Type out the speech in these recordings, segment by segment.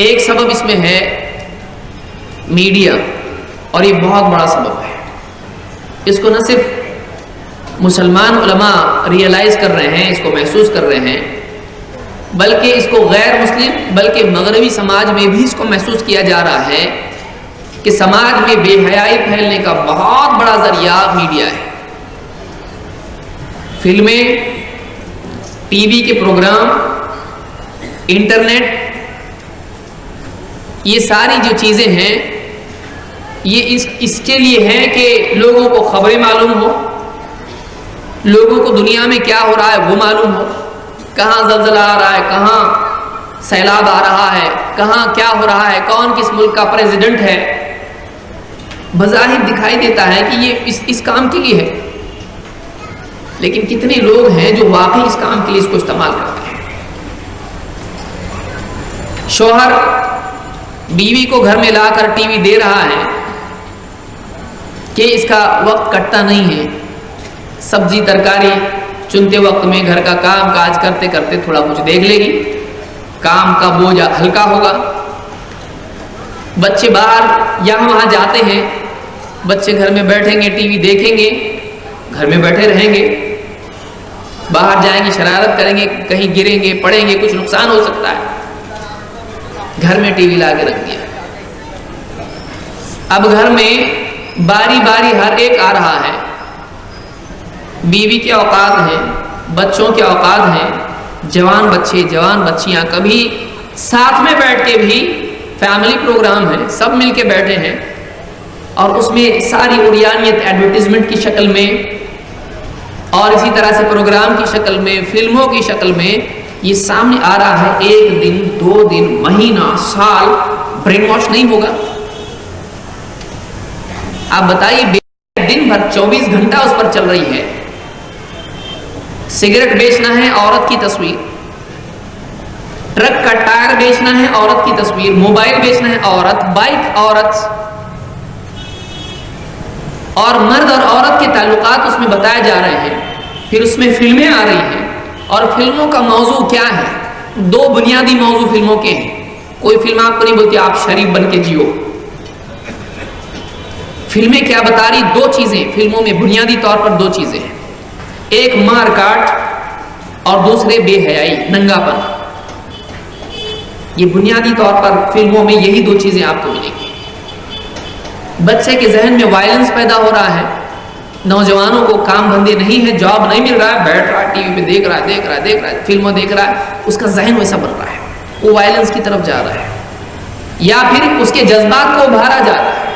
ایک سبب اس میں ہے میڈیا، اور یہ بہت بڑا سبب ہے۔ اس کو نہ صرف مسلمان علماء ریئلائز کر رہے ہیں، اس کو محسوس کر رہے ہیں، بلکہ اس کو غیر مسلم بلکہ مغربی سماج میں بھی اس کو محسوس کیا جا رہا ہے کہ سماج میں بے حیائی پھیلنے کا بہت بڑا ذریعہ میڈیا ہے۔ فلمیں، ٹی وی کے پروگرام، انٹرنیٹ، یہ ساری جو چیزیں ہیں یہ اس کے لیے ہیں کہ لوگوں کو خبریں معلوم ہو، لوگوں کو دنیا میں کیا ہو رہا ہے وہ معلوم ہو، کہاں زلزلہ آ رہا ہے، کہاں سیلاب آ رہا ہے، کہاں کیا ہو رہا ہے، کون کس ملک کا پریزیڈنٹ ہے۔ بظاہر دکھائی دیتا ہے کہ یہ اس کام کے لیے ہے، لیکن کتنے لوگ ہیں جو واقعی اس کام کے لیے اس کو استعمال کرتے ہیں؟ شوہر بیوی کو گھر میں لا کر ٹی وی دے رہا ہے کہ اس کا وقت کٹتا نہیں ہے، سبزی ترکاری چنتے وقت میں گھر کا کام کاج کرتے کرتے تھوڑا کچھ دیکھ لے گی، کام کا بوجھ ہلکا ہوگا۔ بچے باہر یہاں وہاں جاتے ہیں، بچے گھر میں بیٹھیں گے، ٹی وی دیکھیں گے، گھر میں بیٹھے رہیں گے، باہر جائیں گے شرارت کریں گے، کہیں گریں گے پڑیں گے، کچھ نقصان ہو سکتا ہے۔ گھر میں ٹی وی لا کے رکھ دیا، اب گھر میں باری باری ہر ایک آ رہا ہے، بیوی کے اوقات ہیں، بچوں کے اوقات ہیں، جوان بچے جوان بچیاں کبھی ساتھ میں بیٹھ کے بھی فیملی پروگرام ہے، سب مل کے بیٹھے ہیں، اور اس میں ساری اوریانیت ایڈورٹیزمنٹ کی شکل میں اور اسی طرح سے پروگرام کی شکل میں، فلموں کی شکل میں یہ سامنے آ رہا ہے۔ ایک دن، 2 دن، مہینہ، سال برین واش نہیں ہوگا؟ آپ بتائیے، دن بھر 24 گھنٹہ اس پر چل رہی ہے۔ سگریٹ بیچنا ہے، عورت کی تصویر، ٹرک کا ٹائر بیچنا ہے، عورت کی تصویر، موبائل بیچنا ہے، عورت، بائک عورت، اور مرد اور عورت کے تعلقات اس میں بتائے جا رہے ہیں۔ پھر اس میں فلمیں آ رہی ہیں، اور فلموں کا موضوع کیا ہے؟ 2 بنیادی موضوع فلموں کے ہیں۔ کوئی فلم آپ کو نہیں بولتی آپ شریف بن کے جیو۔ فلمیں کیا بتا رہی؟ 2 چیزیں فلموں میں بنیادی طور پر 2 چیزیں ہیں، ایک مار کاٹ اور دوسرے بے حیائی، ننگا پن۔ یہ بنیادی طور پر فلموں میں یہی 2 چیزیں آپ کو ملیں گی۔ بچے کے ذہن میں وائلنس پیدا ہو رہا ہے، نوجوانوں کو کام دھندے نہیں ہے، جاب نہیں مل رہا ہے، بیٹھ رہا ہے ٹی وی پہ دیکھ رہا ہے، فلموں دیکھ رہا ہے، اس کا ذہن ویسا بن رہا ہے، وہ وائلنس کی طرف جا رہا ہے، یا پھر اس کے جذبات کو ابھارا جا رہا ہے۔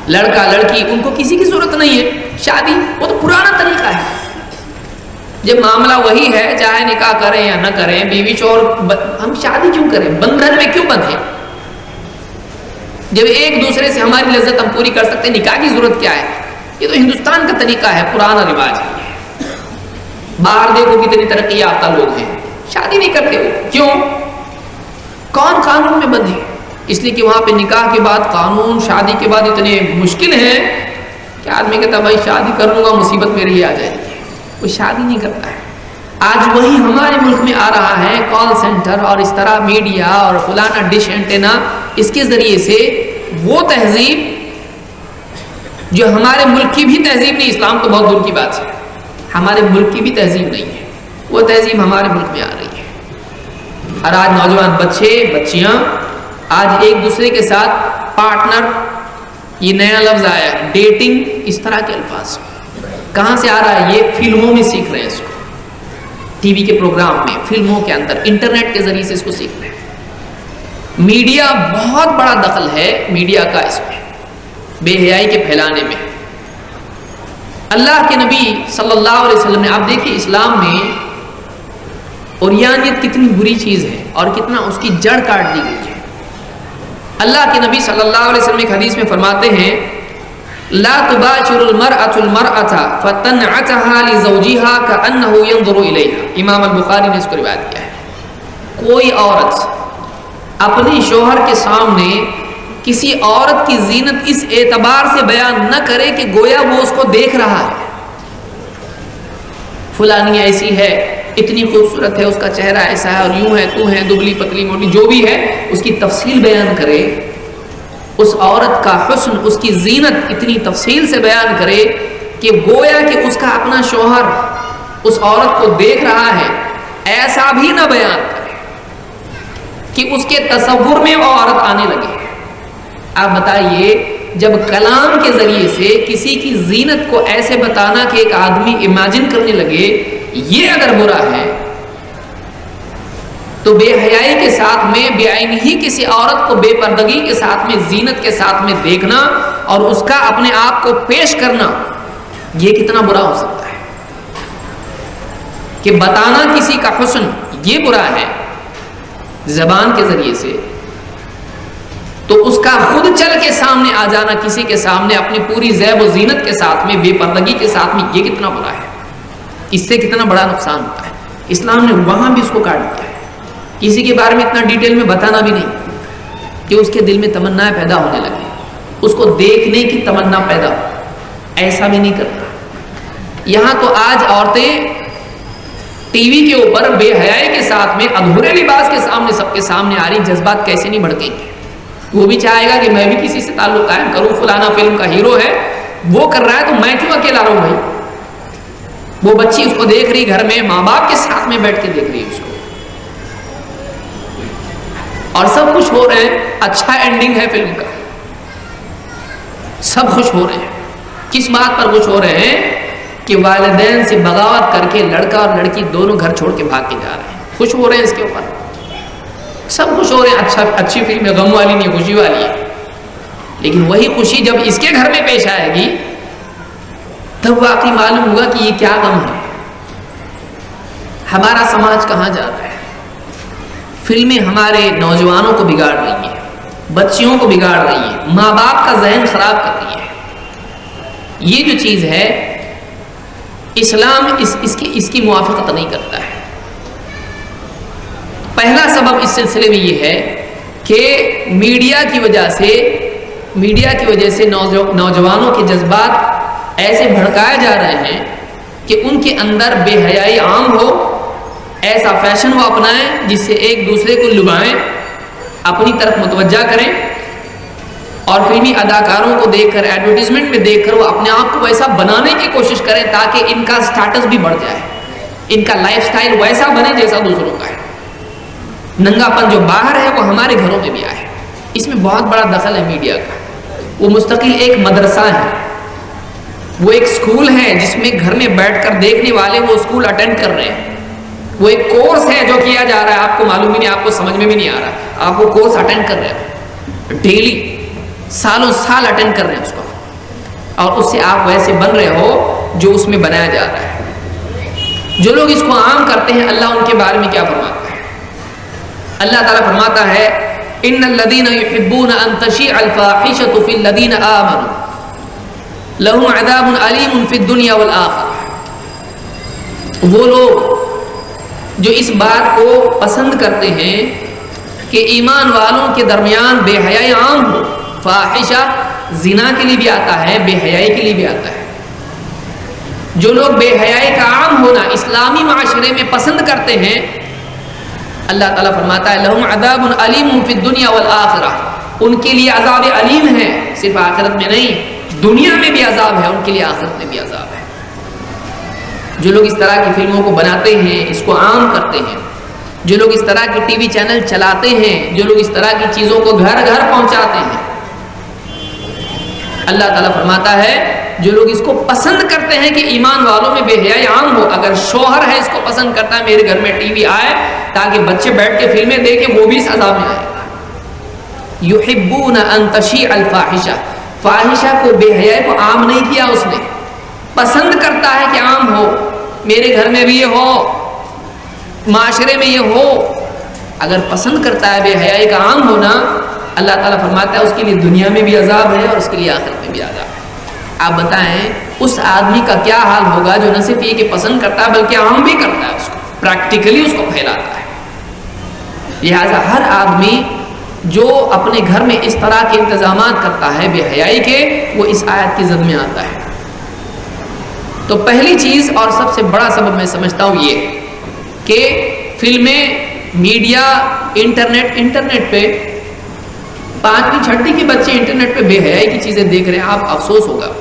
لڑکا لڑکی ان کو کسی کی ضرورت نہیں ہے، شادی وہ تو پرانا طریقہ ہے۔ جب معاملہ وہی ہے، چاہے نکاح کریں یا نہ کریں، بیوی شوہر، ہم شادی کیوں کریں؟ بندھن میں کیوں بندھیں؟ جب ایک دوسرے سے ہماری لذت ہم پوری کر سکتے ہیں، نکاح کی ضرورت کیا ہے؟ یہ تو ہندوستان کا طریقہ ہے، پرانا رواج ہے۔ باہر دیکھو کتنی ترقی یافتہ لوگ ہیں، شادی نہیں کرتے ہو، کیوں؟ کون قانون میں بندھے؟ اس لیے کہ وہاں پہ نکاح کے بعد قانون، شادی کے بعد اتنے مشکل ہیں کہ آدمی کہتا ہے بھائی شادی کر لوں گا، مصیبت میرے لیے آ جائے گی، وہ شادی نہیں کرتا ہے۔ آج وہی ہمارے ملک میں آ رہا ہے، کال سینٹر اور اس طرح میڈیا اور فلانا ڈش اینٹینا، اس کے ذریعے سے وہ تہذیب جو ہمارے ملک کی بھی تہذیب نہیں، اسلام تو بہت دور کی بات ہے، ہمارے ملک کی بھی تہذیب نہیں ہے، وہ تہذیب ہمارے ملک میں آ رہی ہے۔ اور آج نوجوان بچے بچیاں آج ایک دوسرے کے ساتھ پارٹنر، یہ نیا لفظ آیا ہے، ڈیٹنگ، اس طرح کے الفاظ کہاں سے آ رہا ہے؟ یہ فلموں میں سیکھ رہے ہیں، اس کو ٹی وی کے پروگرام میں، فلموں کے اندر، انٹرنیٹ کے ذریعے سے اس کو سیکھ رہے ہیں۔ میڈیا بہت بڑا دخل ہے میڈیا کا اس میں، بے حیائی کے پھیلانے میں۔ اللہ کے نبی صلی اللہ علیہ وسلم نے، آپ دیکھیں اسلام میں اوریانیت کتنی بری چیز ہے اور کتنا اس کی جڑ کاٹ دی گئی ہے۔ اللہ کے نبی صلی اللہ علیہ وسلم ایک حدیث میں فرماتے ہیں، لا تباشر المرأة المرأة فتنعتها لزوجها كأنه ينظر إليها، امام البخاری نے اس کو روایت کیا ہے۔ کوئی عورت اپنے شوہر کے سامنے کسی عورت کی زینت اس اعتبار سے بیان نہ کرے کہ گویا وہ اس کو دیکھ رہا ہے، فلانی ایسی ہے، اتنی خوبصورت ہے، اس کا چہرہ ایسا ہے اور یوں ہے تو ہے، دبلی پتلی موٹی جو بھی ہے اس کی تفصیل بیان کرے، اس عورت کا حسن، اس کی زینت اتنی تفصیل سے بیان کرے کہ گویا کہ اس کا اپنا شوہر اس عورت کو دیکھ رہا ہے، ایسا بھی نہ بیان کرے کہ اس کے تصور میں وہ عورت آنے لگے۔ آپ بتائیے جب کلام کے ذریعے سے کسی کی زینت کو ایسے بتانا کہ ایک آدمی امیجن کرنے لگے یہ اگر برا ہے، تو بے حیائی کے ساتھ میں بے عین ہی کسی عورت کو بے پردگی کے ساتھ میں زینت کے ساتھ میں دیکھنا اور اس کا اپنے آپ کو پیش کرنا، یہ کتنا برا ہو سکتا ہے کہ بتانا کسی کا حسن یہ برا ہے زبان کے ذریعے سے، تو اس کا خود چل کے سامنے آ جانا کسی کے سامنے اپنی پوری زیب و زینت کے ساتھ میں بے پردگی کے ساتھ میں، یہ کتنا برا ہے، اس سے کتنا بڑا نقصان ہوتا ہے۔ اسلام نے وہاں بھی اس کو کاٹ دیا ہے، کسی کے بارے میں اتنا ڈیٹیل میں بتانا بھی نہیں کہ اس کے دل میں تمنا پیدا ہونے لگے، اس کو دیکھنے کی تمنا پیدا ہو، ایسا بھی نہیں کرتا۔ یہاں تو آج عورتیں ٹی وی کے اوپر بے حیائی کے ساتھ میں ادھورے لباس کے سامنے سب کے سامنے آ رہی، جذبات کیسے نہیں بھڑکیں گے؟ وہ بھی چاہے گا کہ میں بھی کسی سے تعلق قائم کروں، فلانا فلم کا ہیرو ہے وہ کر رہا ہے تو میں کیوں اکیلا رہوں بھائی؟ وہ بچی اس کو دیکھ رہی گھر میں، ماں باپ کے ساتھ میں بیٹھ کے دیکھ رہی ہے اس کو، اور سب خوش ہو رہے ہیں، اچھا اینڈنگ ہے فلم کا، سب خوش ہو رہے ہیں۔ کس بات پر خوش ہو رہے ہیں؟ کہ والدین سے بغاوت کر کے لڑکا اور لڑکی دونوں گھر چھوڑ کے بھاگ کے جا رہے ہیں، خوش ہو رہے ہیں اس کے اوپر، سب خوش ہو رہے ہیں، اچھی فلم ہے، غم والی نہیں خوشی والی ہے۔ لیکن وہی خوشی جب اس کے گھر میں پیش آئے گی تب واقعی معلوم ہوگا کہ یہ کیا غم ہے، ہمارا سماج کہاں جا رہا ہے۔ فلمیں ہمارے نوجوانوں کو بگاڑ رہی ہیں، بچیوں کو بگاڑ رہی ہیں، ماں باپ کا ذہن خراب کر رہی ہے۔ یہ جو چیز ہے اسلام اس کی موافقت نہیں کرتا ہے۔ پہلا سبب اس سلسلے میں یہ ہے کہ میڈیا کی وجہ سے نوجوانوں کے جذبات ایسے بھڑکائے جا رہے ہیں کہ ان کے اندر بے حیائی عام ہو، ایسا فیشن وہ اپنائیں جس سے ایک دوسرے کو لبھائیں، اپنی طرف متوجہ کریں، اور فلمی اداکاروں کو دیکھ کر، ایڈورٹیزمنٹ میں دیکھ کر وہ اپنے آپ کو ویسا بنانے کی کوشش کریں تاکہ ان کا سٹیٹس بھی بڑھ جائے، ان کا لائف سٹائل ویسا بنے جیسا دوسروں کا ہے۔ ننگا پن جو باہر ہے وہ ہمارے گھروں میں بھی آئے، اس میں بہت بڑا دخل ہے میڈیا کا۔ وہ مستقل ایک مدرسہ ہے، وہ ایک سکول ہے جس میں گھر میں بیٹھ کر دیکھنے والے وہ سکول اٹینڈ کر رہے ہیں، وہ ایک کورس ہے جو کیا جا رہا ہے، آپ کو معلوم ہی نہیں، آپ کو سمجھ میں بھی نہیں آ رہا، آپ وہ کورس اٹینڈ کر رہے ہیں ڈیلی، سالوں سال اٹینڈ کر رہے ہیں اس کو، اور اس سے آپ ویسے بن رہے ہو جو اس میں بنایا جا رہا ہے۔ جو لوگ اس کو عام کرتے ہیں، اللہ ان کے بارے میں کیا فرماتا ہے؟ اللہ تعالیٰ فرماتا ہے ان الذین یحبون ان تشیع الفاحشۃ فی الذین آمنوا لہم عذاب علیم فی الدنیا والآخرہ۔ وہ لوگ جو اس بات کو پسند کرتے ہیں کہ ایمان والوں کے درمیان بے حیائی عام ہو، فاحشہ زنا کے لیے بھی آتا ہے، بے حیائی کے لیے بھی آتا ہے، جو لوگ بے حیائی کا عام ہونا اسلامی معاشرے میں پسند کرتے ہیں، اللہ تعالیٰ فرماتا ہے لہم عذاب علیم فی الدنیا والآخرہ، ان کے لیے عذاب علیم ہے، صرف آخرت میں نہیں، دنیا میں بھی عذاب ہے، ان کے لیے آخرت میں بھی عذاب ہے۔ جو لوگ اس طرح کی فلموں کو بناتے ہیں، اس کو عام کرتے ہیں، جو لوگ اس طرح کے ٹی وی چینل چلاتے ہیں، جو لوگ اس طرح کی چیزوں کو گھر گھر پہنچاتے ہیں، اللہ تعالیٰ فرماتا ہے جو لوگ اس کو پسند کرتے ہیں کہ ایمان والوں میں بے حیائی عام ہو، اگر شوہر ہے اس کو پسند کرتا ہے میرے گھر میں ٹی وی آئے تاکہ بچے بیٹھ کے فلمیں دیکھیں، وہ بھی اس عذاب میں آئے گا۔ یحبون ان تشیع الفاحشہ، فاحشہ کو، بے حیائی کو عام نہیں کیا اس نے، پسند کرتا ہے کہ عام ہو، میرے گھر میں بھی یہ ہو، معاشرے میں یہ ہو۔ اگر پسند کرتا ہے بے حیائی کا عام ہونا، اللہ تعالیٰ فرماتا ہے اس کے لیے دنیا میں بھی عذاب ہے اور اس کے لیے آخرت میں بھی عذاب ہے۔ آپ بتائیں اس آدمی کا کیا حال ہوگا جو نہ صرف یہ کہ پسند کرتا ہے بلکہ عام بھی کرتا ہے، اس کو پریکٹیکلی اس کو پھیلاتا ہے۔ لہٰذا ہر آدمی جو اپنے گھر میں اس طرح کے انتظامات کرتا ہے بے حیائی کے، وہ اس آیت کی زد میں آتا ہے۔ تو پہلی چیز اور سب سے بڑا سبب میں سمجھتا ہوں یہ کہ فلمیں، میڈیا، انٹرنیٹ پہ 5ویں 6ٹھی کے بچے انٹرنیٹ پہ بے حیائی کی چیزیں دیکھ رہے ہیں. آپ افسوس ہوگا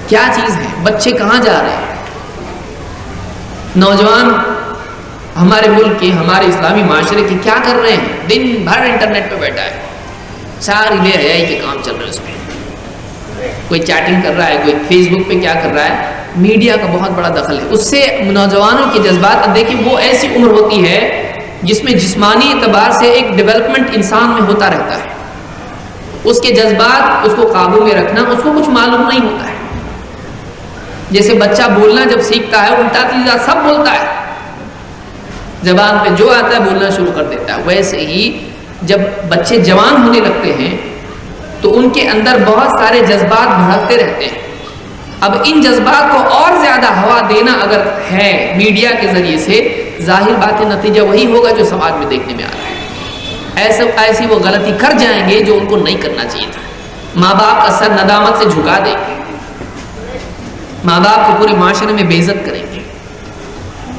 کیا چیز ہے، بچے کہاں جا رہے ہیں. نوجوان ہمارے ملک کے، ہمارے اسلامی معاشرے کے کیا کر رہے ہیں؟ دن بھر انٹرنیٹ پہ بیٹھا ہے، ساری بے حیائی کے کام چل رہے ہیں اس پہ. کوئی چیٹنگ کر رہا ہے، کوئی فیس بک پہ کیا کر رہا ہے. میڈیا کا بہت بڑا دخل ہے اس سے. نوجوانوں کے جذبات، دیکھیں وہ ایسی عمر ہوتی ہے جس میں جسمانی اعتبار سے ایک ڈیولپمنٹ انسان میں ہوتا رہتا ہے. اس کے جذبات، اس کو قابو میں رکھنا، اس کو کچھ معلوم نہیں ہوتا ہے. جیسے بچہ بولنا جب سیکھتا ہے الٹا سیدھا سب بولتا ہے، زبان پہ جو آتا ہے بولنا شروع کر دیتا ہے. ویسے ہی جب بچے جوان ہونے لگتے ہیں تو ان کے اندر بہت سارے جذبات بھڑکتے رہتے ہیں. اب ان جذبات کو اور زیادہ ہوا دینا اگر ہے میڈیا کے ذریعے سے، ظاہر بات ہے نتیجہ وہی ہوگا جو سماج میں دیکھنے میں آ رہا ہے. ایسی وہ غلطی کر جائیں گے جو ان کو نہیں کرنا چاہیے تھا. ماں باپ کا سر ندامت سے جھکا دیں گے، ماں باپ کو پورے معاشرے میں بے عزت کریں گے.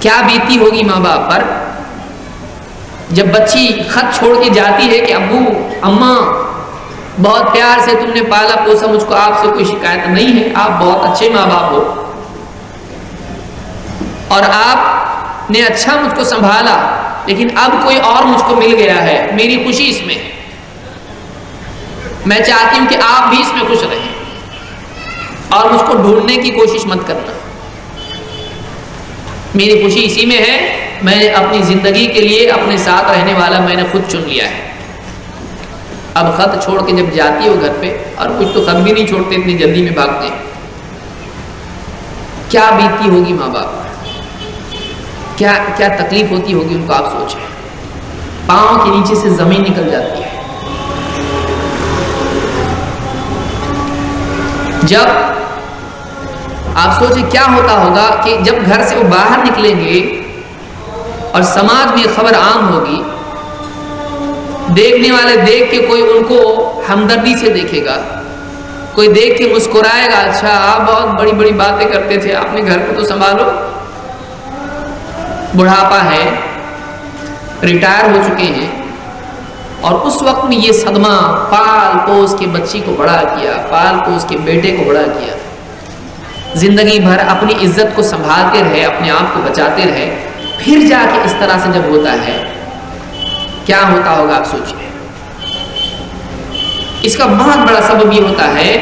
کیا بیتی ہوگی ماں باپ پر جب بچی خط چھوڑ کے جاتی ہے کہ ابو اماں بہت پیار سے تم نے پالا پوسا، مجھ کو آپ سے کوئی شکایت نہیں ہے، آپ بہت اچھے ماں باپ ہو اور آپ نے اچھا مجھ کو سنبھالا، لیکن اب کوئی اور مجھ کو مل گیا ہے، میری خوشی اس میں ہے، میں چاہتی ہوں کہ آپ بھی اس میں خوش رہیں اور مجھ کو ڈھونڈنے کی کوشش مت کرنا. میری خوشی اسی میں ہے، میں نے اپنی زندگی کے لیے اپنے ساتھ رہنے والا میں نے خود چن لیا ہے. اب خط چھوڑ کے جب جاتی ہو گھر پہ، اور کچھ تو خط بھی نہیں چھوڑتے، اتنی جلدی میں بھاگتے ہیں، کیا بیتی ہوگی ماں باپ پر، کیا تکلیف ہوتی ہوگی ان کو. آپ سوچیں، پاؤں کے نیچے سے زمین نکل جاتی ہے. جب آپ سوچیں کیا ہوتا ہوگا کہ جب گھر سے وہ باہر نکلیں گے اور سماج میں خبر عام ہوگی، دیکھنے والے دیکھ کے کوئی ان کو ہمدردی سے دیکھے گا، کوئی دیکھ کے مسکرائے گا، اچھا آپ بہت بڑی بڑی باتیں کرتے تھے، آپ نے گھر کو تو سنبھالو. بڑھاپا ہے، ریٹائر ہو چکے ہیں، اور اس وقت میں یہ صدمہ پال پوس کے بچی کو بڑا کیا، پال پوس کے بیٹے کو بڑا کیا، زندگی بھر اپنی عزت کو سنبھالتے رہے، اپنے آپ کو بچاتے رہے، پھر جا کے اس طرح سے جب ہوتا ہے کیا ہوتا ہوگا آپ سوچیں. اس کا بہت بڑا سبب یہ ہوتا ہے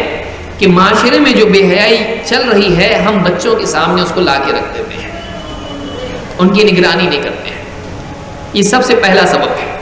کہ معاشرے میں جو بے حیائی چل رہی ہے، ہم بچوں کے سامنے اس کو لا کے رکھ دیتے ہیں، ان کی نگرانی نہیں کرتے ہیں. یہ سب سے پہلا سبب ہے.